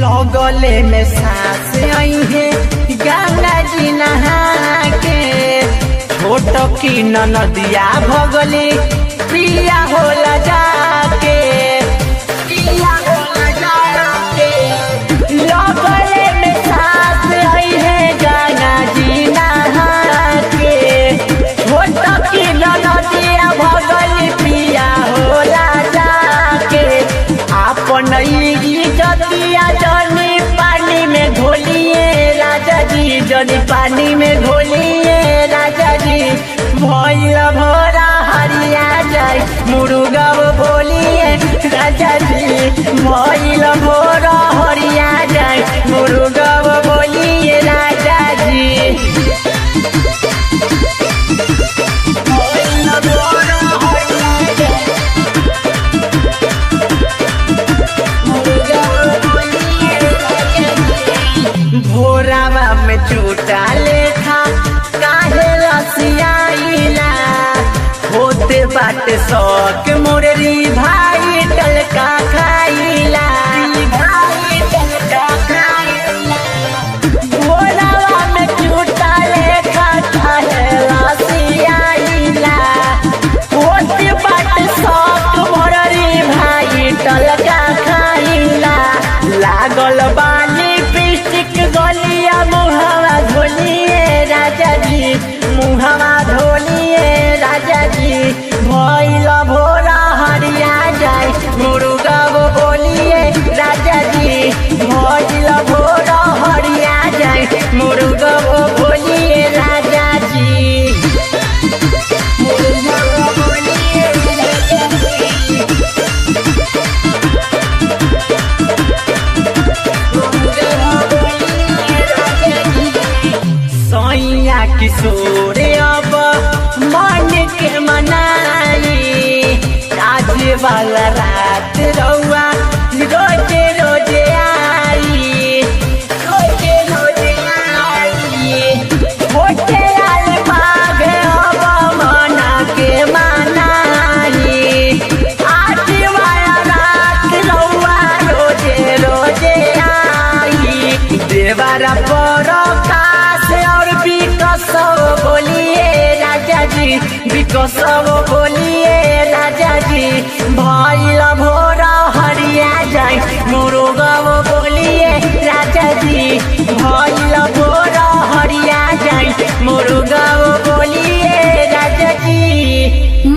लगले में सांस आई है गंगा जी नहा के, छोट की नदिया भगली पिया होला जाके, पिया होला जाके। लगले में सांस आई है गंगा जी नहा के, छोट की नदिया भगली पिया होला जाके। अपन जतिया जनी पानी में घोलिए राजा जी, जनी पानी में घोलिए राजा जी। भइल भोरा हरिया जाए मुर्गा बोलिए राजा जी, भइल भोरा हरिया जाए मुर्गा बोलिए राजा जी। भइल भोरा हरिया जाए भोरावा में चूटा लेखा काहे रसियाइला, होते बाटे शौक मोररी भाई टलका खाइला, भाई टलका खाइला। भोरावा में चूटा लेखा काहे रसियाइला, होते बाटे शौक मोररी भाई टलका खाइला। लागल बाली गलिया मुहावा धोलिए राजा जी, मुहावा धोलिए राजा जी। भइल भोरा हरिया जाए मुर्गा बोलिए राजा जी, भइल भोरा हरिया जाए मुर्गा बोलिए राजा जी, मुर्गा बोलिए राजा जी। सैया किशोर अब मन के मनाई, आज वाला रात रउआ रोजे रोजे आई, रोजे रोजे आई। होटे आल बाग अब मना के मनाई, आज वाला रात रउआ रोजे रोजे आई। देवारा पर बोलिए राजा जी, विकसव बोलिए राजा जी। भइल भोरा हरिया जाए मुर्गव बोलिए राजा जी, भइल भोरा हरिया जाए मुर्गव बोलिए राजा जी।